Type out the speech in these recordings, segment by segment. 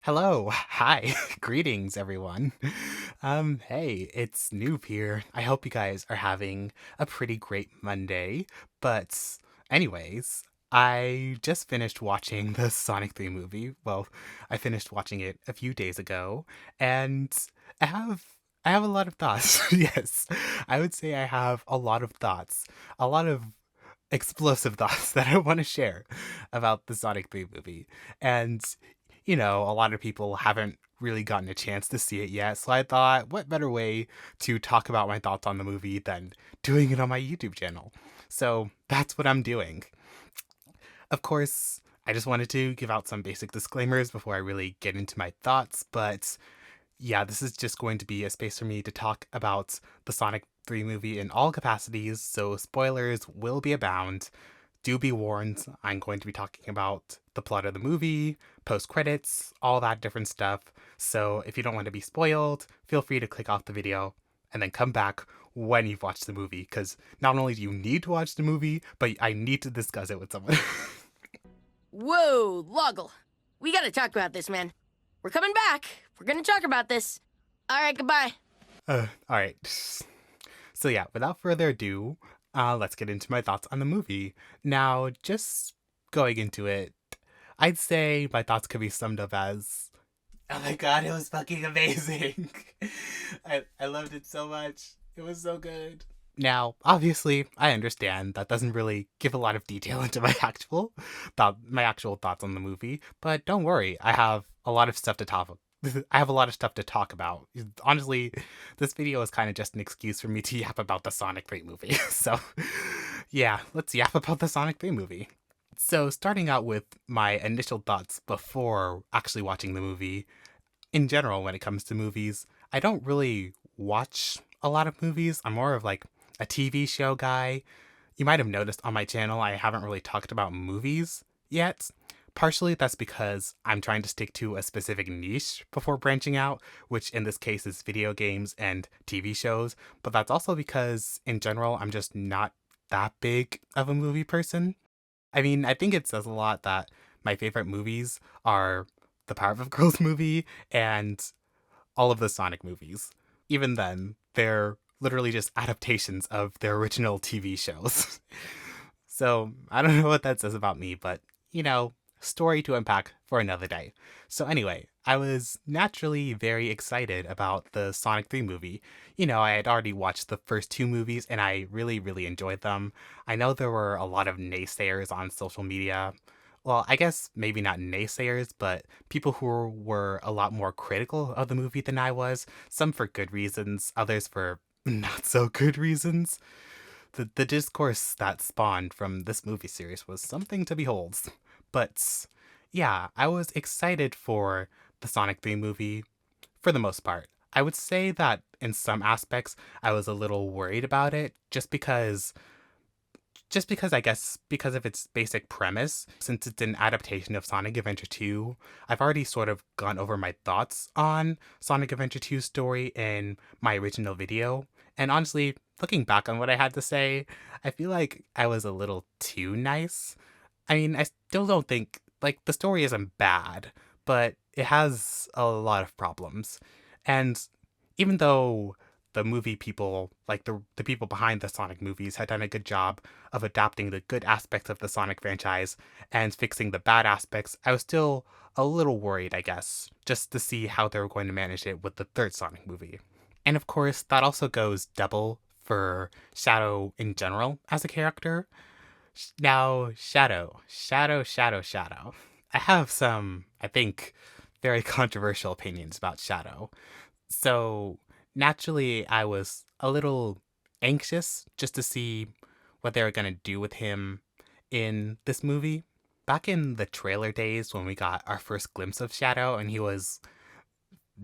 Hello. Hi. Greetings, everyone. Hey, it's Noob here. I hope you guys are having a pretty great Monday. But anyways, I just finished watching the Sonic 3 movie. Well, I finished watching it a few days ago, and I have I have a lot of thoughts. Yes. I would say I have a lot of thoughts. A lot of explosive thoughts that I want to share about the Sonic 3 movie. And a lot of people haven't really gotten a chance to see it yet. So I thought, what better way to talk about my thoughts on the movie than doing it on my YouTube channel? So that's what I'm doing. Of course, I just wanted to give out some basic disclaimers before I really get into my thoughts, but yeah, this is just going to be a space for me to talk about the Sonic 3 movie in all capacities, so spoilers will be abound. Do be warned, I'm going to be talking about the plot of the movie, post credits, all that different stuff. So if you don't want to be spoiled, feel free to click off the video and then come back when you've watched the movie, because not only do you need to watch the movie, but I need to discuss it with someone. Whoa, Loggle. We gotta talk about this, man. We're coming back. We're gonna talk about this. All right, goodbye. Alright. So yeah, without further ado, let's get into my thoughts on the movie. Now, just going into it, I'd say my thoughts could be summed up as, oh my god, it was fucking amazing. I loved it so much. It was so good. Now, obviously, I understand that doesn't really give a lot of detail into my actual thoughts on the movie, but don't worry, I have a lot of stuff to talk. I have a lot of stuff to talk about. Honestly, this video is kind of just an excuse for me to yap about the Sonic 3 movie. So, yeah, let's yap about the Sonic 3 movie. So, starting out with my initial thoughts before actually watching the movie, in general, when it comes to movies, I don't really watch a lot of movies. I'm more of like a TV show guy. You might have noticed on my channel, I haven't really talked about movies yet. Partially that's because I'm trying to stick to a specific niche before branching out, which in this case is video games and TV shows. But that's also because, in general, I'm just not that big of a movie person. I mean, I think it says a lot that my favorite movies are the Powerpuff Girls movie and all of the Sonic movies. Even then, they're literally just adaptations of their original TV shows. So I don't know what that says about me, but story to unpack for another day. So anyway, I was naturally very excited about the Sonic 3 movie. I had already watched the first two movies and I really, really enjoyed them. I know there were a lot of naysayers on social media. Well, I guess maybe not naysayers, but people who were a lot more critical of the movie than I was. Some for good reasons, others for not so good reasons. The discourse that spawned from this movie series was something to behold. But yeah, I was excited for the Sonic 3 movie for the most part. I would say that in some aspects I was a little worried about it just because I guess because of its basic premise, since it's an adaptation of Sonic Adventure 2, I've already sort of gone over my thoughts on Sonic Adventure 2's story in my original video. And honestly, looking back on what I had to say, I feel like I was a little too nice. I mean, I still don't think, like, the story isn't bad, but it has a lot of problems. And even though the movie people, like the people behind the Sonic movies, had done a good job of adapting the good aspects of the Sonic franchise and fixing the bad aspects, I was still a little worried, I guess, just to see how they were going to manage it with the third Sonic movie. And of course, that also goes double for Shadow in general as a character. Now, Shadow. I have some, I think, very controversial opinions about Shadow. So, naturally, I was a little anxious just to see what they were going to do with him in this movie. Back in the trailer days when we got our first glimpse of Shadow and he was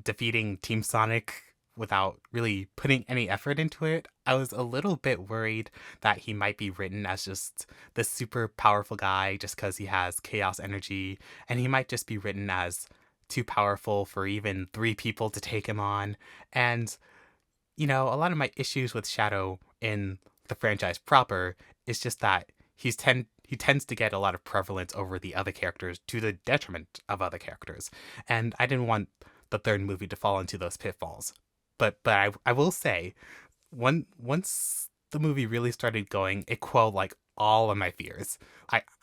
defeating Team Sonic without really putting any effort into it, I was a little bit worried that he might be written as just this super powerful guy just because he has chaos energy, and he might just be written as too powerful for even three people to take him on. And, a lot of my issues with Shadow in the franchise proper is just that he tends to get a lot of prevalence over the other characters to the detriment of other characters. And I didn't want the third movie to fall into those pitfalls. But I will say, once the movie really started going, it quelled like all of my fears.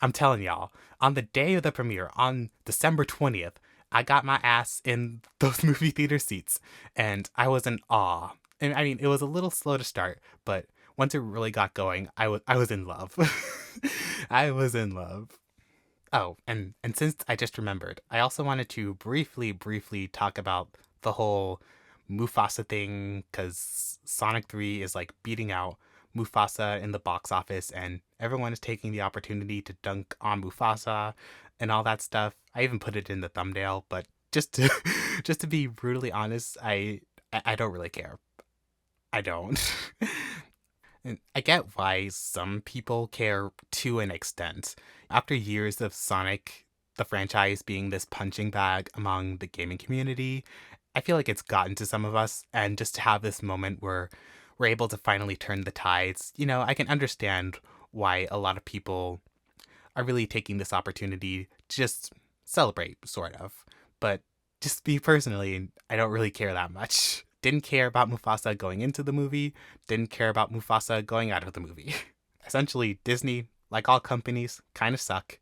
I'm telling y'all, on the day of the premiere, on December 20th, I got my ass in those movie theater seats, and I was in awe. And I mean, it was a little slow to start, but once it really got going, I was in love. I was in love. Oh, and since I just remembered, I also wanted to briefly talk about the whole Mufasa thing, because Sonic 3 is like beating out Mufasa in the box office, and everyone is taking the opportunity to dunk on Mufasa and all that stuff. I even put it in the thumbnail, but just to just to be brutally honest, I don't really care. I don't. And I get why some people care to an extent. After years of Sonic, the franchise being this punching bag among the gaming community, I feel like it's gotten to some of us, and just to have this moment where we're able to finally turn the tides, I can understand why a lot of people are really taking this opportunity to just celebrate, sort of. But just me personally, I don't really care that much. Didn't care about Mufasa going into the movie, didn't care about Mufasa going out of the movie. Essentially, Disney, like all companies, kind of suck.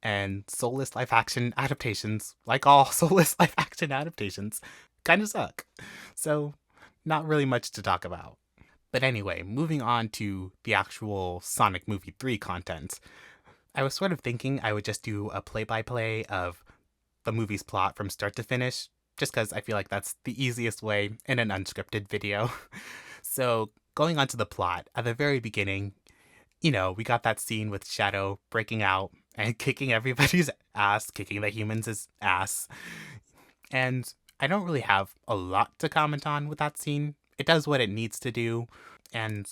And soulless live action adaptations, like all soulless live action adaptations, kind of suck. So, not really much to talk about. But anyway, moving on to the actual Sonic Movie 3 content. I was sort of thinking I would just do a play-by-play of the movie's plot from start to finish, just because I feel like that's the easiest way in an unscripted video. So, going on to the plot, at the very beginning, we got that scene with Shadow breaking out and kicking everybody's ass, kicking the humans' ass. And I don't really have a lot to comment on with that scene. It does what it needs to do. And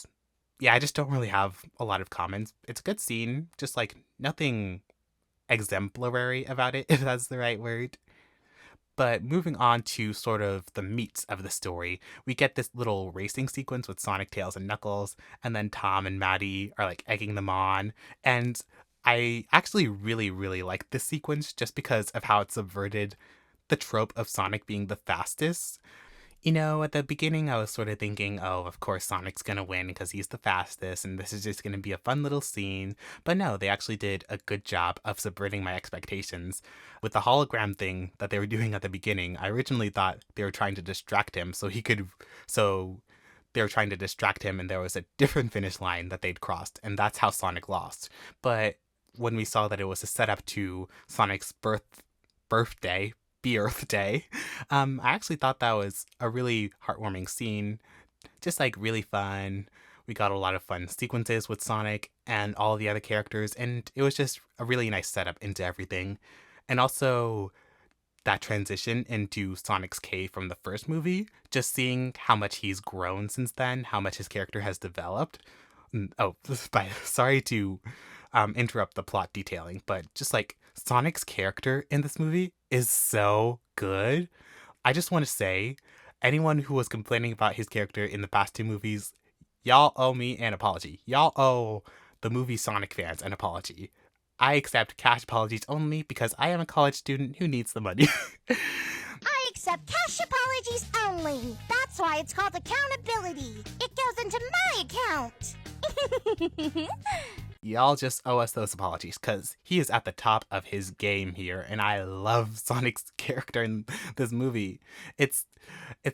yeah, I just don't really have a lot of comments. It's a good scene, just like nothing exemplary about it, if that's the right word. But moving on to sort of the meat of the story, we get this little racing sequence with Sonic, Tails, and Knuckles, and then Tom and Maddie are like egging them on. And I actually really like this sequence just because of how it subverted the trope of Sonic being the fastest. At the beginning, I was sort of thinking, oh, of course Sonic's gonna win because he's the fastest, and this is just gonna be a fun little scene. But no, they actually did a good job of subverting my expectations. With the hologram thing that they were doing at the beginning, I originally thought they were trying to distract him so they were trying to distract him, and there was a different finish line that they'd crossed, and that's how Sonic lost. But when we saw that it was a setup to Sonic's birthday, Earth Day. I actually thought that was a really heartwarming scene, just like really fun. We got a lot of fun sequences with Sonic and all the other characters, and it was just a really nice setup into everything. And also that transition into Sonic's cave from the first movie, just seeing how much he's grown since then, how much his character has developed. Oh, sorry to interrupt the plot detailing, but just like Sonic's character in this movie is so good. I just want to say, anyone who was complaining about his character in the past two movies, y'all owe me an apology. Y'all owe the movie Sonic fans an apology. I accept cash apologies only because I am a college student who needs the money. I accept cash apologies only. That's why it's called accountability. It goes into my account. Y'all just owe us those apologies, because he is at the top of his game here, and I love Sonic's character in this movie. It's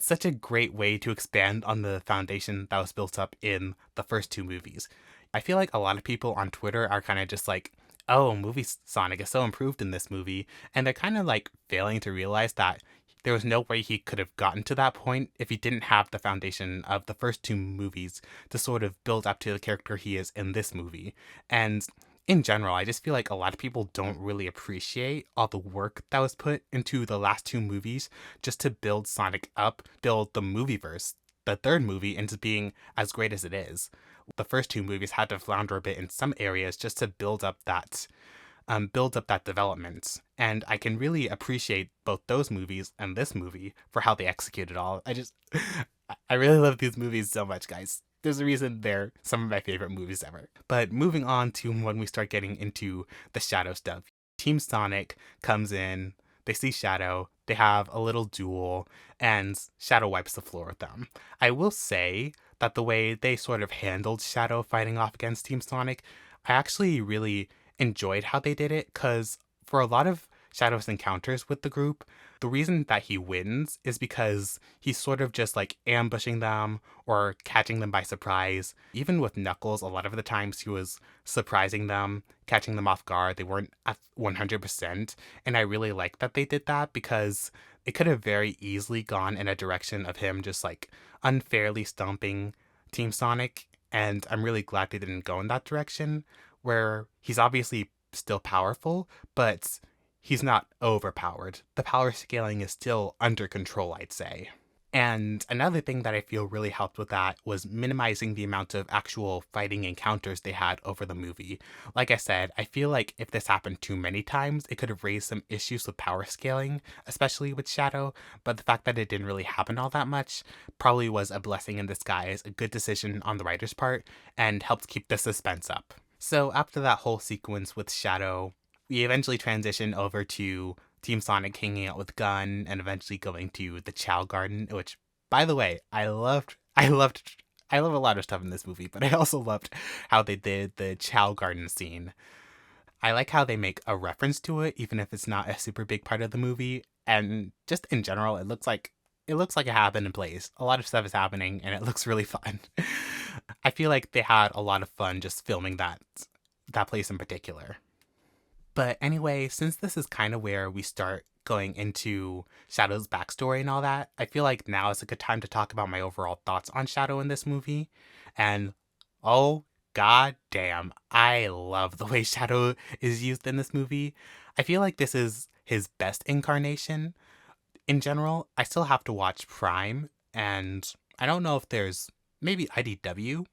such a great way to expand on the foundation that was built up in the first two movies. I feel like a lot of people on Twitter are kind of just like, oh, movie Sonic is so improved in this movie, and they're kind of like failing to realize that there was no way he could have gotten to that point if he didn't have the foundation of the first two movies to sort of build up to the character he is in this movie. And in general, I just feel like a lot of people don't really appreciate all the work that was put into the last two movies just to build Sonic up, build the movieverse, the third movie, into being as great as it is. The first two movies had to flounder a bit in some areas just to build up that development. And I can really appreciate both those movies and this movie for how they execute it all. I really love these movies so much, guys. There's a reason they're some of my favorite movies ever. But moving on to when we start getting into the Shadow stuff. Team Sonic comes in, they see Shadow, they have a little duel, and Shadow wipes the floor with them. I will say that the way they sort of handled Shadow fighting off against Team Sonic, I actually really enjoyed how they did it, because for a lot of Shadow's encounters with the group, the reason that he wins is because he's sort of just like ambushing them or catching them by surprise. Even with Knuckles, a lot of the times he was surprising them, catching them off guard. They weren't at 100%. And I really like that they did that, because it could have very easily gone in a direction of him just like unfairly stomping Team Sonic. And I'm really glad they didn't go in that direction, where he's obviously still powerful, but he's not overpowered. The power scaling is still under control, I'd say. And another thing that I feel really helped with that was minimizing the amount of actual fighting encounters they had over the movie. Like I said, I feel like if this happened too many times, it could have raised some issues with power scaling, especially with Shadow, but the fact that it didn't really happen all that much probably was a blessing in disguise, a good decision on the writer's part, and helped keep the suspense up. So after that whole sequence with Shadow, we eventually transition over to Team Sonic hanging out with Gun and eventually going to the Chow Garden, which, by the way, I love a lot of stuff in this movie, but I also loved how they did the Chow Garden scene. I like how they make a reference to it, even if it's not a super big part of the movie. And just in general, it looks like it happened in place. A lot of stuff is happening, and it looks really fun. I feel like they had a lot of fun just filming that place in particular. But anyway, since this is kind of where we start going into Shadow's backstory and all that, I feel like now is a good time to talk about my overall thoughts on Shadow in this movie. And oh god damn, I love the way Shadow is used in this movie. I feel like this is his best incarnation. In general, I still have to watch Prime, and I don't know if there's maybe IDW.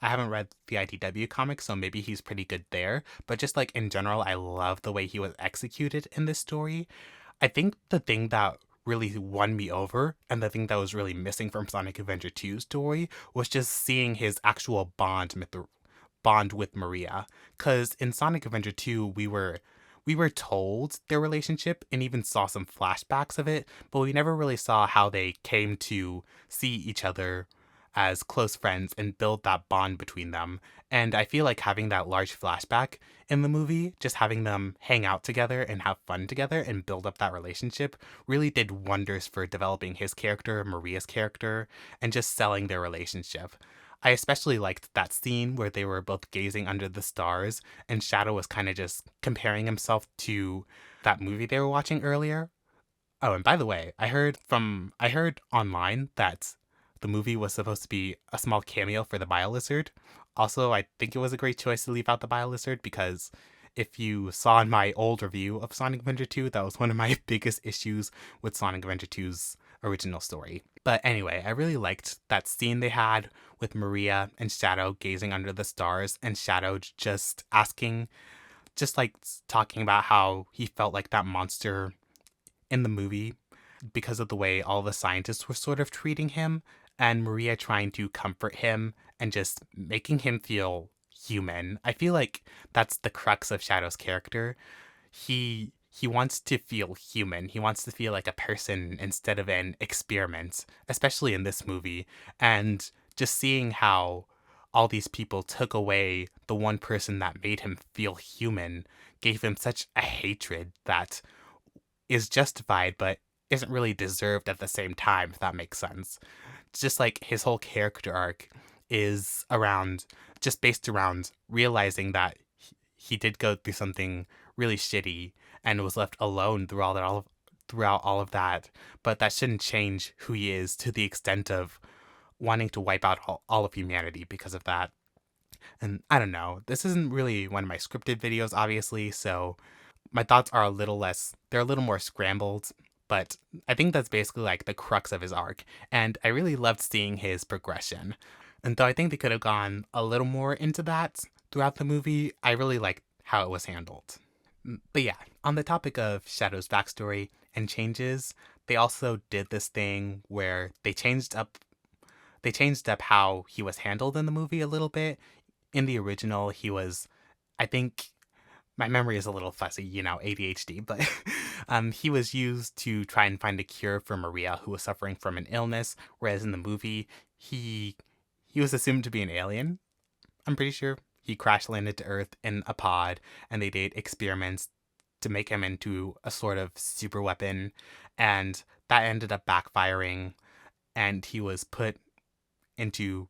I haven't read the IDW comics, so maybe he's pretty good there. But just like in general, I love the way he was executed in this story. I think the thing that really won me over and the thing that was really missing from Sonic Adventure 2's story was just seeing his actual bond with Maria. Because in Sonic Adventure 2, we were told their relationship and even saw some flashbacks of it, but we never really saw how they came to see each other as close friends and build that bond between them. And I feel like having that large flashback in the movie, just having them hang out together and have fun together and build up that relationship, really did wonders for developing his character, Maria's character, and just selling their relationship. I especially liked that scene where they were both gazing under the stars and Shadow was kind of just comparing himself to that movie they were watching earlier. Oh, and by the way, I heard online that the movie was supposed to be a small cameo for the Biolizard. Also, I think it was a great choice to leave out the Biolizard, because if you saw in my old review of Sonic Adventure 2, that was one of my biggest issues with Sonic Adventure 2's original story. But anyway, I really liked that scene they had with Maria and Shadow gazing under the stars, and Shadow just talking about how he felt like that monster in the movie because of the way all the scientists were sort of treating him, and Maria trying to comfort him and just making him feel human. I feel like that's the crux of Shadow's character. He wants to feel human. He wants to feel like a person instead of an experiment, especially in this movie. And just seeing how all these people took away the one person that made him feel human gave him such a hatred that is justified but isn't really deserved at the same time, if that makes sense. It's just like his whole character arc is based around realizing that he did go through something really shitty and was left alone throughout all of that, but that shouldn't change who he is to the extent of wanting to wipe out all of humanity because of that. And I don't know, this isn't really one of my scripted videos, obviously, so my thoughts are they're a little more scrambled, but I think that's basically like the crux of his arc, and I really loved seeing his progression. And though I think they could have gone a little more into that throughout the movie, I really liked how it was handled. But yeah, on the topic of Shadow's backstory and changes, they also did this thing where they changed up they changed up how he was handled in the movie a little bit. In the original, he was, I think, my memory is a little fuzzy, ADHD, but he was used to try and find a cure for Maria, who was suffering from an illness, whereas in the movie, he he was assumed to be an alien. I'm pretty sure he crash landed to Earth in a pod, and they did experiments to make him into a sort of super weapon, and that ended up backfiring, and he was put into,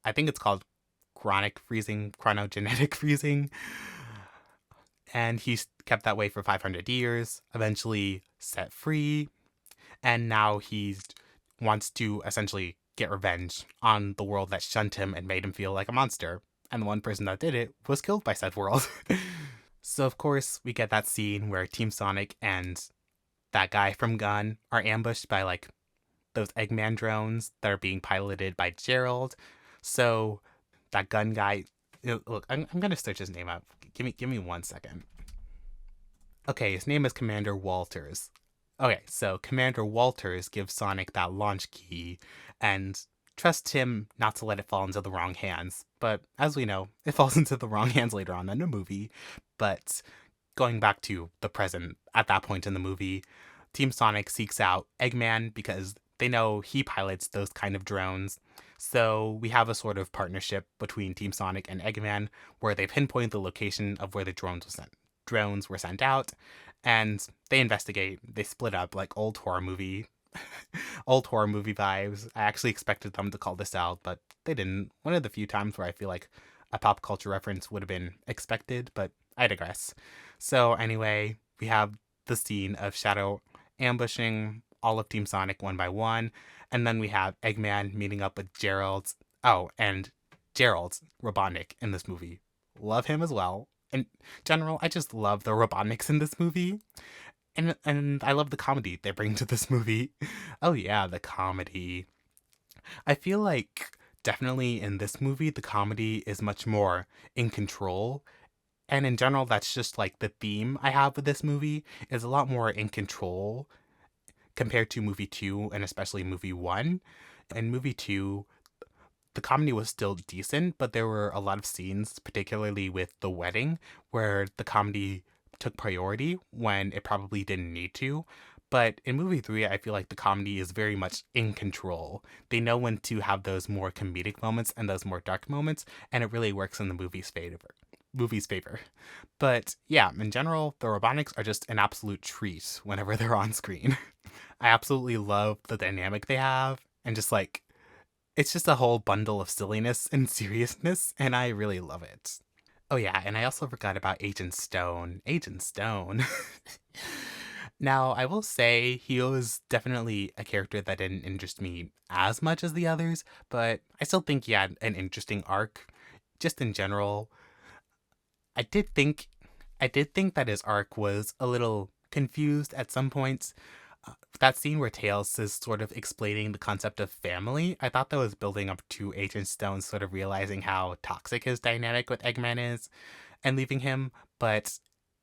I think it's called chronogenetic freezing, and he's kept that way for 500 years, eventually set free, and now he wants to essentially get revenge on the world that shunned him and made him feel like a monster. And the one person that did it was killed by said world. So, of course, we get that scene where Team Sonic and that guy from Gun are ambushed by, like, those Eggman drones that are being piloted by Gerald. So, that Gun guy... Look, I'm going to search his name up. Give me 1 second. Okay, his name is Commander Walters. Okay, so Commander Walters gives Sonic that launch key and trusts him not to let it fall into the wrong hands. But as we know, it falls into the wrong hands later on in the movie. But going back to the present, at that point in the movie, Team Sonic seeks out Eggman because they know he pilots those kind of drones. So we have a sort of partnership between Team Sonic and Eggman where they pinpoint the location of where the drones were sent out, and they investigate. They split up like old horror movie vibes. I actually expected them to call this out, but they didn't. One of the few times where I feel like a pop culture reference would have been expected, but I digress. So anyway, we have the scene of Shadow ambushing all of Team Sonic one by one, and then we have Eggman meeting up with Gerald. Oh, and Gerald Robotnik in this movie. Love him as well. In general, I just love the Robotniks in this movie. And I love the comedy they bring to this movie. Oh yeah, the comedy. I feel like definitely in this movie, the comedy is much more in control. And in general, that's just like the theme I have with this movie is a lot more in control compared to movie 2 and especially movie 1. In movie 2, the comedy was still decent, but there were a lot of scenes, particularly with the wedding, where the comedy took priority when it probably didn't need to. But in movie 3, I feel like the comedy is very much in control. They know when to have those more comedic moments and those more dark moments, and it really works in the movie's favor. But yeah, in general, the Robotniks are just an absolute treat whenever they're on screen. I absolutely love the dynamic they have, and just like, it's just a whole bundle of silliness and seriousness, and I really love it. Oh yeah, and I also forgot about Agent Stone. Agent Stone. Now, I will say he was definitely a character that didn't interest me as much as the others, but I still think he had an interesting arc. Just in general, I did think that his arc was a little confused at some points. That scene where Tails is sort of explaining the concept of family, I thought that was building up to Agent Stone sort of realizing how toxic his dynamic with Eggman is and leaving him, but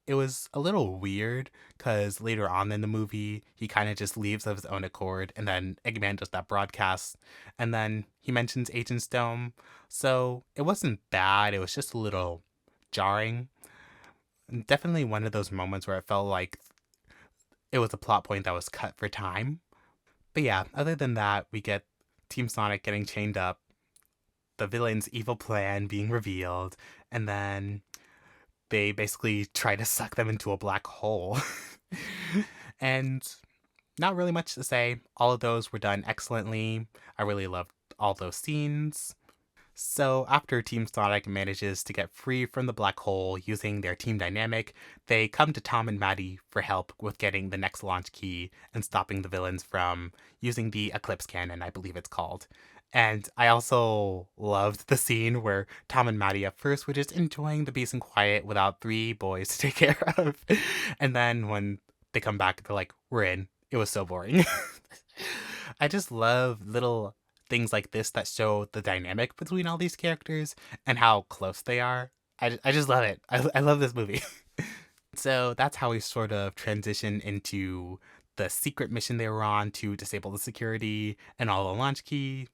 it was a little weird because later on in the movie, he kind of just leaves of his own accord, and then Eggman does that broadcast, and then he mentions Agent Stone, so it wasn't bad, it was just a little jarring. Definitely one of those moments where it felt like it was a plot point that was cut for time. But yeah, other than that, we get Team Sonic getting chained up, the villain's evil plan being revealed, and then they basically try to suck them into a black hole. And not really much to say. All of those were done excellently. I really loved all those scenes. So after Team Sonic manages to get free from the black hole using their team dynamic, they come to Tom and Maddie for help with getting the next launch key and stopping the villains from using the Eclipse Cannon, I believe it's called. And I also loved the scene where Tom and Maddie at first were just enjoying the peace and quiet without 3 boys to take care of. And then when they come back, they're like, we're in. It was so boring. I just love little things like this that show the dynamic between all these characters and how close they are. I just love it. I love this movie. So that's how we sort of transition into the secret mission they were on to disable the security and all the launch key,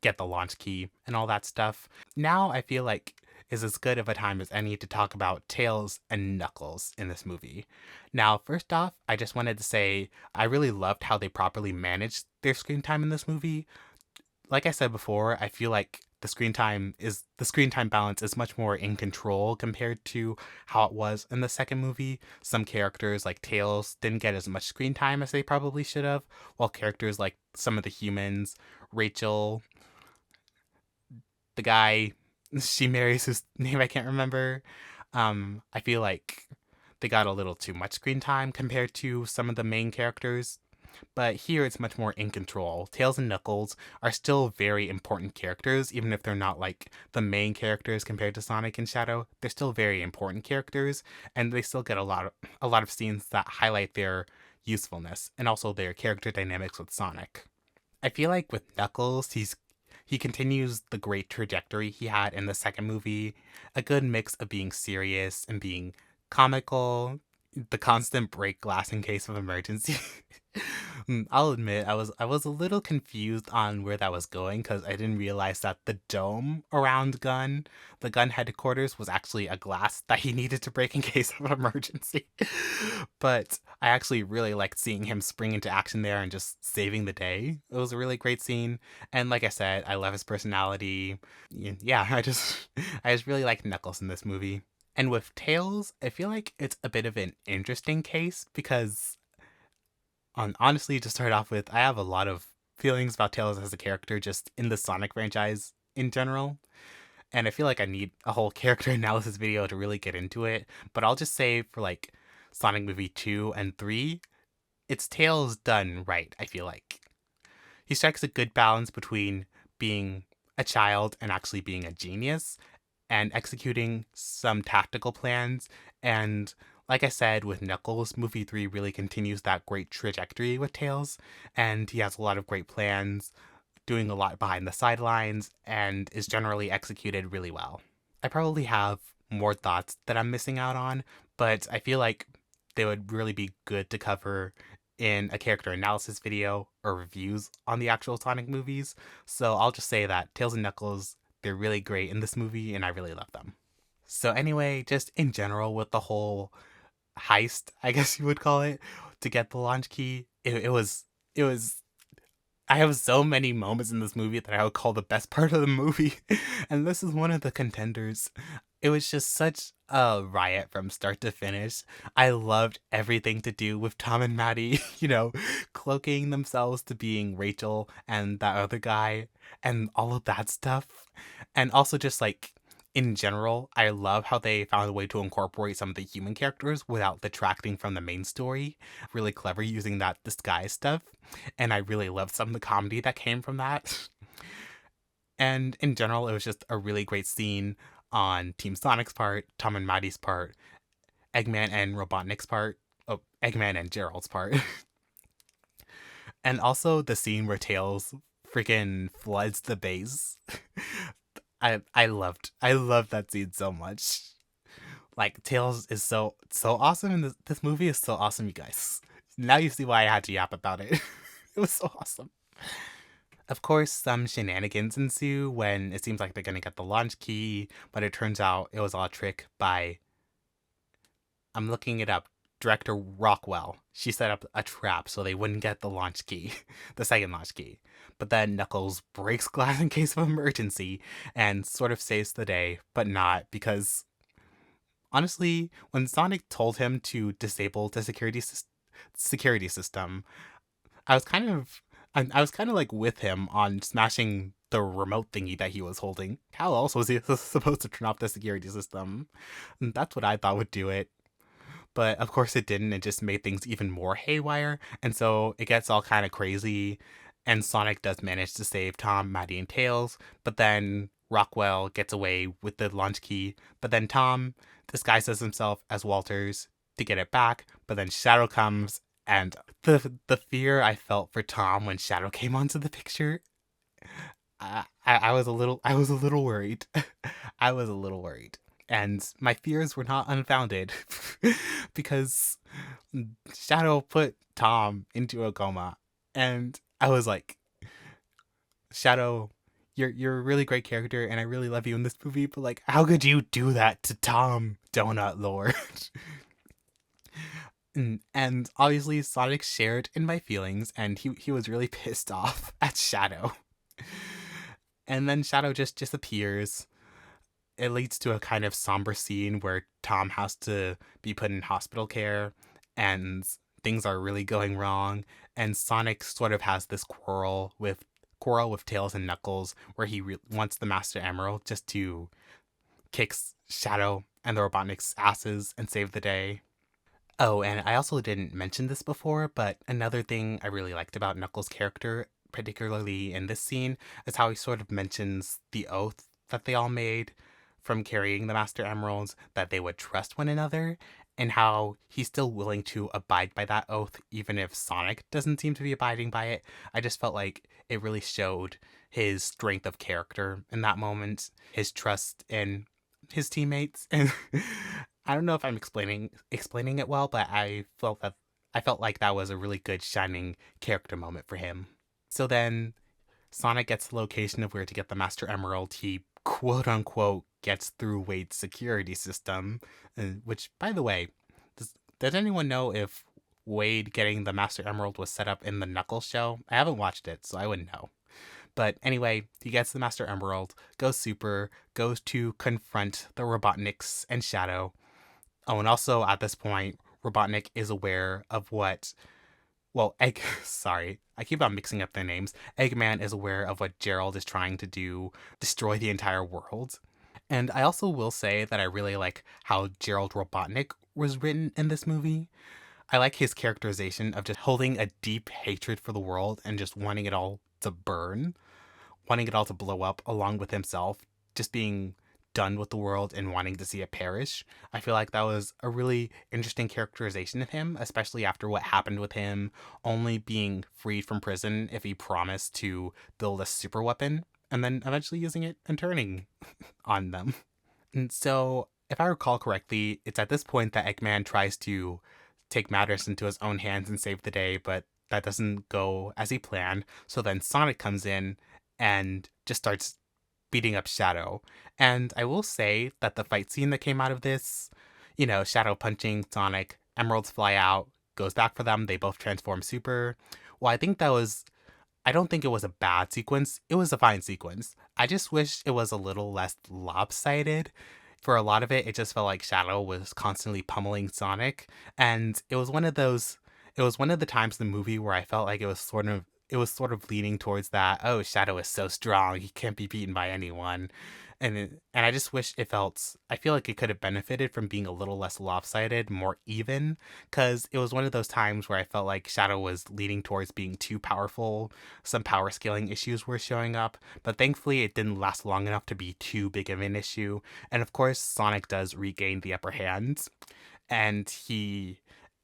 get the launch key and all that stuff. Now I feel like is as good of a time as any to talk about Tails and Knuckles in this movie. Now, first off, I just wanted to say I really loved how they properly managed their screen time in this movie. Like I said before, I feel like the screen time balance is much more in control compared to how it was in the second movie. Some characters like Tails didn't get as much screen time as they probably should have, while characters like some of the humans, Rachel, the guy she marries whose name I can't remember, I feel like they got a little too much screen time compared to some of the main characters. But here it's much more in control. Tails and Knuckles are still very important characters, even if they're not like the main characters compared to Sonic and Shadow. They're still very important characters, and they still get a lot of scenes that highlight their usefulness and also their character dynamics with Sonic. I feel like with Knuckles, he continues the great trajectory he had in the second movie, a good mix of being serious and being comical, the constant break glass in case of emergency. I'll admit I was a little confused on where that was going because I didn't realize that the dome around the gun headquarters, was actually a glass that he needed to break in case of emergency. But I actually really liked seeing him spring into action there and just saving the day. It was a really great scene, and like I said, I love his personality. Yeah, I just really like Knuckles in this movie. And with Tails, I feel like it's a bit of an interesting case because, honestly, to start off with, I have a lot of feelings about Tails as a character just in the Sonic franchise in general. And I feel like I need a whole character analysis video to really get into it. But I'll just say for like Sonic movie 2 and 3, it's Tails done right, I feel like. He strikes a good balance between being a child and actually being a genius, and executing some tactical plans. And like I said, with Knuckles, movie 3 really continues that great trajectory with Tails, and he has a lot of great plans, doing a lot behind the sidelines, and is generally executed really well. I probably have more thoughts that I'm missing out on, but I feel like they would really be good to cover in a character analysis video or reviews on the actual Sonic movies. So I'll just say that Tails and Knuckles, they're really great in this movie, and I really love them. So anyway, just in general with the whole heist, I guess you would call it, to get the launch key, it was I have so many moments in this movie that I would call the best part of the movie, and this is one of the contenders. It was just such a riot from start to finish. I loved everything to do with Tom and Maddie, cloaking themselves to being Rachel and that other guy, and all of that stuff. And also just like, in general, I love how they found a way to incorporate some of the human characters without detracting from the main story. Really clever using that disguise stuff. And I really loved some of the comedy that came from that. And in general, it was just a really great scene on Team Sonic's part, Tom and Maddie's part, Eggman and Robotnik's part, Eggman and Gerald's part. And also the scene where Tails freaking floods the base. I loved that scene so much. Like, Tails is so awesome, and this movie is so awesome, you guys. Now you see why I had to yap about it. It was so awesome. Of course, some shenanigans ensue when it seems like they're gonna get the launch key, but it turns out it was all a trick by, I'm looking it up, Director Rockwell. She set up a trap so they wouldn't get the launch key, the second launch key. But then Knuckles breaks glass in case of emergency and sort of saves the day, but not, because honestly, when Sonic told him to disable the security system, I was kind of like with him on smashing the remote thingy that he was holding. How else was he supposed to turn off the security system? And that's what I thought would do it. But of course it didn't. It just made things even more haywire. And so it gets all kind of crazy. And Sonic does manage to save Tom, Maddie, and Tails. But then Rockwell gets away with the launch key. But then Tom disguises himself as Walters to get it back. But then Shadow comes. And the fear I felt for Tom when Shadow came onto the picture, I was a little worried. I was a little worried. And my fears were not unfounded because Shadow put Tom into a coma. And I was like, Shadow, you're a really great character and I really love you in this movie, but like, how could you do that to Tom, Donut Lord? And obviously Sonic shared in my feelings and he was really pissed off at Shadow. And then Shadow just disappears. It leads to a kind of somber scene where Tom has to be put in hospital care and things are really going wrong. And Sonic sort of has this quarrel with Tails and Knuckles where he wants the Master Emerald just to kick Shadow and the Robotnik's asses and save the day. Oh, and I also didn't mention this before, but another thing I really liked about Knuckles' character, particularly in this scene, is how he sort of mentions the oath that they all made from carrying the Master Emeralds, that they would trust one another, and how he's still willing to abide by that oath, even if Sonic doesn't seem to be abiding by it. I just felt like it really showed his strength of character in that moment, his trust in his teammates, and I don't know if I'm explaining it well, but I felt like that was a really good shining character moment for him. So then Sonic gets the location of where to get the Master Emerald. He quote unquote gets through Wade's security system, which by the way, does anyone know if Wade getting the Master Emerald was set up in the Knuckles show? I haven't watched it, so I wouldn't know. But anyway, he gets the Master Emerald, goes super, goes to confront the Robotniks and Shadow. Oh, and also at this point, Robotnik is aware of sorry, I keep on mixing up their names. Eggman is aware of what Gerald is trying to do, destroy the entire world. And I also will say that I really like how Gerald Robotnik was written in this movie. I like his characterization of just holding a deep hatred for the world and just wanting it all to burn, wanting it all to blow up along with himself, just being done with the world and wanting to see it perish. I feel like that was a really interesting characterization of him, especially after what happened with him only being freed from prison if he promised to build a super weapon and then eventually using it and turning on them. And so, if I recall correctly, it's at this point that Eggman tries to take matters into his own hands and save the day, but that doesn't go as he planned. So then Sonic comes in and just starts beating up Shadow. And I will say that the fight scene that came out of this, Shadow punching Sonic, emeralds fly out, goes back for them, they both transform super. Well, I don't think it was a bad sequence. It was a fine sequence. I just wish it was a little less lopsided. For a lot of it, it just felt like Shadow was constantly pummeling Sonic. And it was one of the times in the movie where I felt like it was sort of leaning towards that, oh, Shadow is so strong, he can't be beaten by anyone. And I just wish I feel like it could have benefited from being a little less lopsided, more even, because it was one of those times where I felt like Shadow was leaning towards being too powerful. Some power scaling issues were showing up, but thankfully it didn't last long enough to be too big of an issue. And of course, Sonic does regain the upper hand, and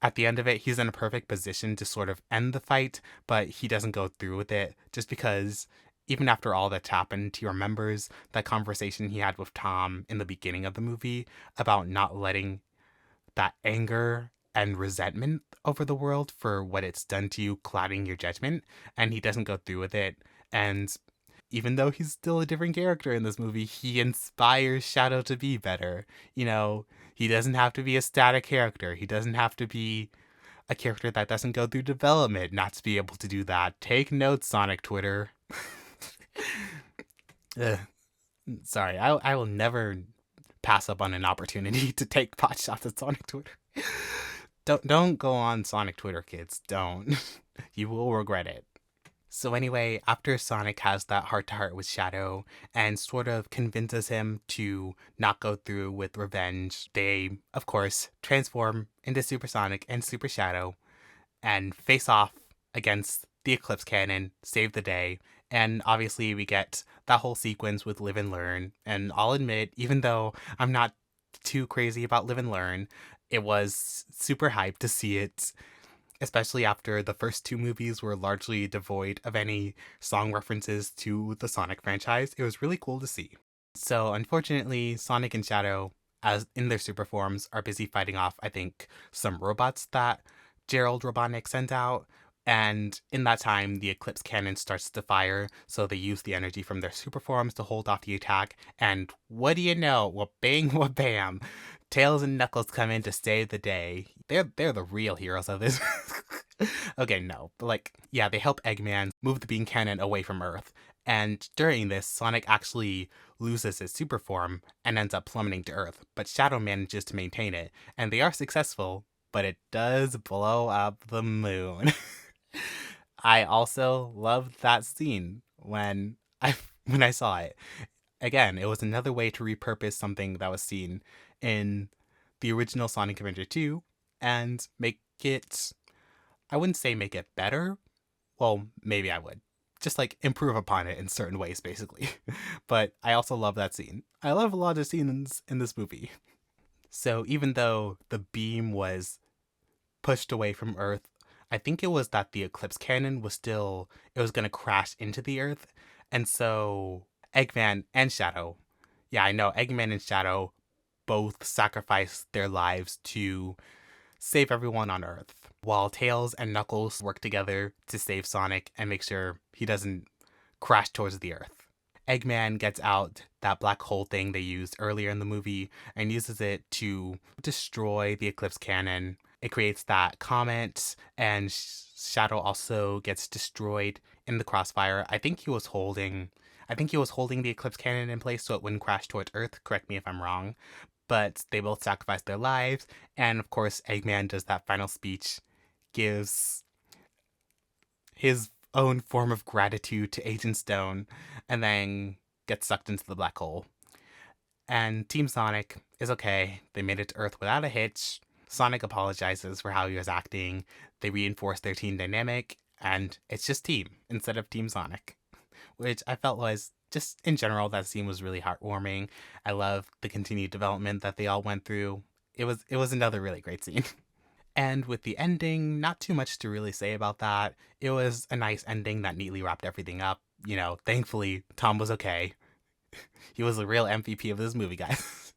at the end of it, he's in a perfect position to sort of end the fight, but he doesn't go through with it just because even after all that's happened, he remembers that conversation he had with Tom in the beginning of the movie about not letting that anger and resentment over the world for what it's done to you clouding your judgment, and he doesn't go through with it. And even though he's still a different character in this movie, he inspires Shadow to be better. He doesn't have to be a static character. He doesn't have to be a character that doesn't go through development not to be able to do that. Take notes, Sonic Twitter. Ugh. Sorry, I will never pass up on an opportunity to take pot shots at Sonic Twitter. Don't go on Sonic Twitter, kids. Don't. You will regret it. So anyway, after Sonic has that heart-to-heart with Shadow and sort of convinces him to not go through with revenge, they, of course, transform into Super Sonic and Super Shadow and face off against the Eclipse Cannon, save the day. And obviously we get that whole sequence with Live and Learn. And I'll admit, even though I'm not too crazy about Live and Learn, it was super hyped to see it, especially after the first two movies were largely devoid of any song references to the Sonic franchise. It was really cool to see. So unfortunately, Sonic and Shadow as in their super forms, are busy fighting off, I think, some robots that Gerald Robotnik sent out. And in that time, the Eclipse Cannon starts to fire, so they use the energy from their super forms to hold off the attack. And what do you know? Well, bang, well, bam. Tails and Knuckles come in to save the day. They're the real heroes of this. Okay, no. But yeah, they help Eggman move the beam cannon away from Earth. And during this, Sonic actually loses his super form and ends up plummeting to Earth. But Shadow manages to maintain it, and they are successful, but it does blow up the moon. I also loved that scene when I saw it. Again, it was another way to repurpose something that was seen in the original Sonic Adventure 2 and make it, I wouldn't say make it better. Well, maybe I would. Just improve upon it in certain ways, basically. But I also love that scene. I love a lot of scenes in this movie. So even though the beam was pushed away from Earth, I think it was that the Eclipse Cannon was it was going to crash into the Earth. And so Eggman and Shadow, yeah, I know, Eggman and Shadow both sacrificed their lives to save everyone on Earth, while Tails and Knuckles work together to save Sonic and make sure he doesn't crash towards the Earth. Eggman gets out that black hole thing they used earlier in the movie and uses it to destroy the Eclipse Cannon. It creates that comet, and Shadow also gets destroyed in the crossfire. I think he was holding the Eclipse Cannon in place so it wouldn't crash towards Earth. Correct me if I'm wrong. But they both sacrifice their lives, and of course Eggman does that final speech, gives his own form of gratitude to Agent Stone, and then gets sucked into the black hole. And Team Sonic is okay. They made it to Earth without a hitch. Sonic apologizes for how he was acting. They reinforce their team dynamic, and it's just team instead of Team Sonic, which I felt was just in general, that scene was really heartwarming. I love the continued development that they all went through. It was another really great scene. And with the ending, not too much to really say about that. It was a nice ending that neatly wrapped everything up. You know, thankfully, Tom was okay. He was the real MVP of this movie, guys.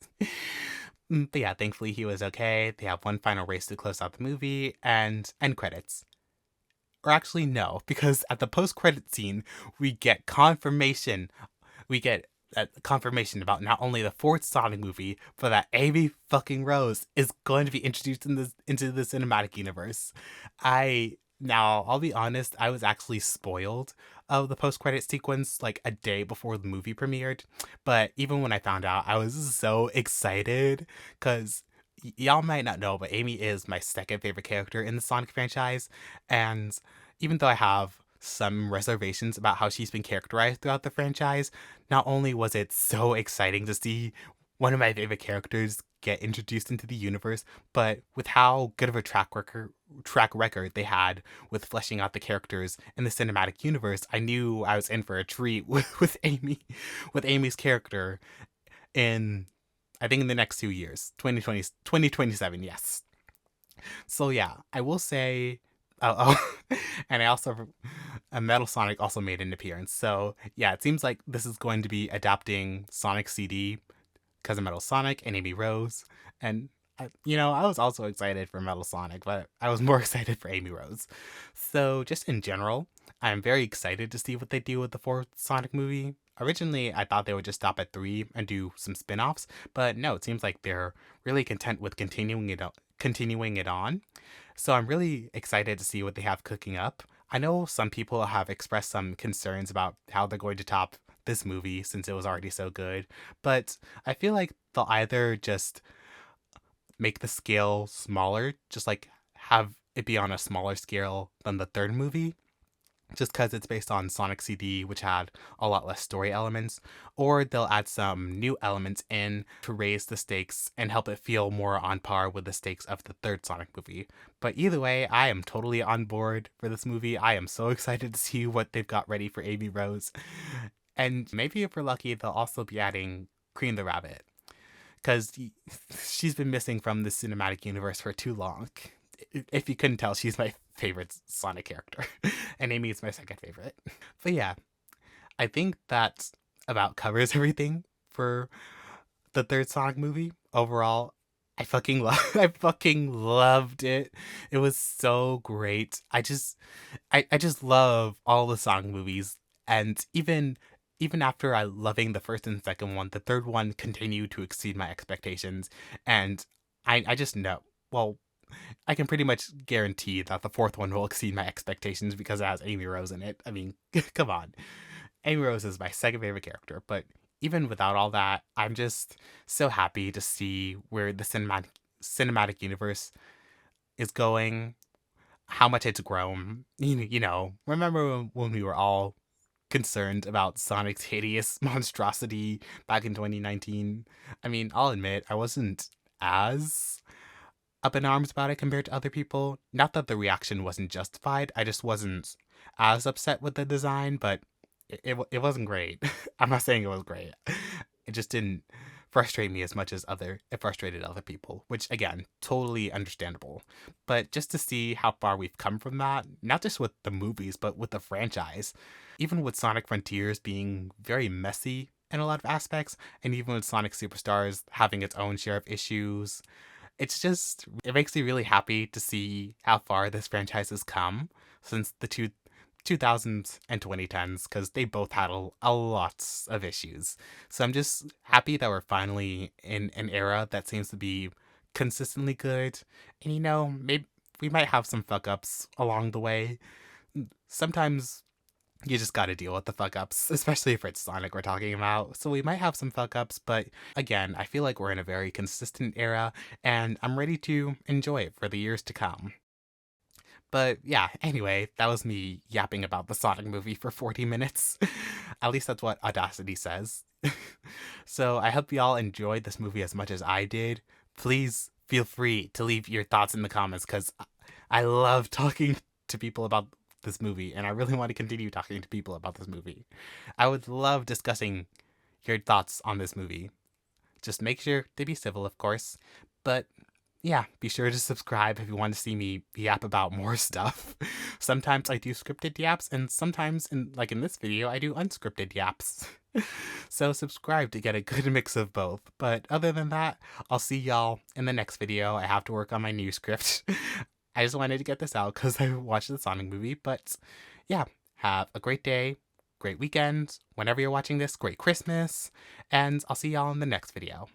But yeah, thankfully he was okay. They have one final race to close out the movie, and end credits. Or actually, no, because at the post-credit scene, we get confirmation. We get confirmation about not only the fourth Sonic movie, but that Amy fucking Rose is going to be introduced into the cinematic universe. Now, I'll be honest, I was actually spoiled of the post-credit sequence a day before the movie premiered. But even when I found out, I was so excited because y'all might not know, but Amy is my second favorite character in the Sonic franchise. And even though I have some reservations about how she's been characterized throughout the franchise, not only was it so exciting to see one of my favorite characters get introduced into the universe, but with how good of a track record they had with fleshing out the characters in the cinematic universe, I knew I was in for a treat with Amy's character in, I think, in the next 2 years, 2027, yes. So yeah, I will say, and I also, Metal Sonic also made an appearance. So yeah, it seems like this is going to be adapting Sonic CD because of Metal Sonic and Amy Rose. And, I was also excited for Metal Sonic, but I was more excited for Amy Rose. So just in general, I'm very excited to see what they do with the fourth Sonic movie. Originally, I thought they would just stop at 3 and do some spin-offs, but no, it seems like they're really content with continuing it on. So I'm really excited to see what they have cooking up. I know some people have expressed some concerns about how they're going to top this movie since it was already so good, but I feel like they'll either just make the scale smaller, just have it be on a smaller scale than the third movie, just because it's based on Sonic CD, which had a lot less story elements, or they'll add some new elements in to raise the stakes and help it feel more on par with the stakes of the third Sonic movie. But either way, I am totally on board for this movie. I am so excited to see what they've got ready for Amy Rose. And maybe if we're lucky, they'll also be adding Cream the Rabbit, because she's been missing from the cinematic universe for too long. If you couldn't tell, she's my favorite Sonic character, and Amy is my second favorite. But yeah, I think that about covers everything for the third Sonic movie overall, I fucking loved it. It was so great. I just love all the Sonic movies, and even after I loving the first and second one, the third one continued to exceed my expectations, and I just know. Well, I can pretty much guarantee that the fourth one will exceed my expectations because it has Amy Rose in it. I mean, come on. Amy Rose is my second favorite character, but even without all that, I'm just so happy to see where the cinematic universe is going, how much it's grown. Remember when we were all concerned about Sonic's hideous monstrosity back in 2019? I mean, I'll admit, I wasn't as up in arms about it compared to other people. Not that the reaction wasn't justified, I just wasn't as upset with the design, but it wasn't great. I'm not saying it was great. It just didn't frustrate me as much as it frustrated other people, which again, totally understandable. But just to see how far we've come from that, not just with the movies, but with the franchise, even with Sonic Frontiers being very messy in a lot of aspects, and even with Sonic Superstars having its own share of issues, it makes me really happy to see how far this franchise has come since the 2000s and 2010s, because they both had a lot of issues. So I'm just happy that we're finally in an era that seems to be consistently good. And maybe we might have some fuck ups along the way. Sometimes you just gotta deal with the fuck ups, especially if it's Sonic we're talking about. So we might have some fuck ups, but again, I feel like we're in a very consistent era, and I'm ready to enjoy it for the years to come. But yeah, anyway, that was me yapping about the Sonic movie for 40 minutes. At least that's what Audacity says. So I hope y'all enjoyed this movie as much as I did. Please feel free to leave your thoughts in the comments, because I love talking to people about this movie, and I really want to continue talking to people about this movie. I would love discussing your thoughts on this movie. Just make sure to be civil, of course. But yeah, be sure to subscribe if you want to see me yap about more stuff. Sometimes I do scripted yaps, and sometimes, in this video, I do unscripted yaps. So subscribe to get a good mix of both. But other than that, I'll see y'all in the next video. I have to work on my new script. I just wanted to get this out because I watched the Sonic movie. But yeah, have a great day, great weekend, whenever you're watching this, great Christmas, and I'll see y'all in the next video.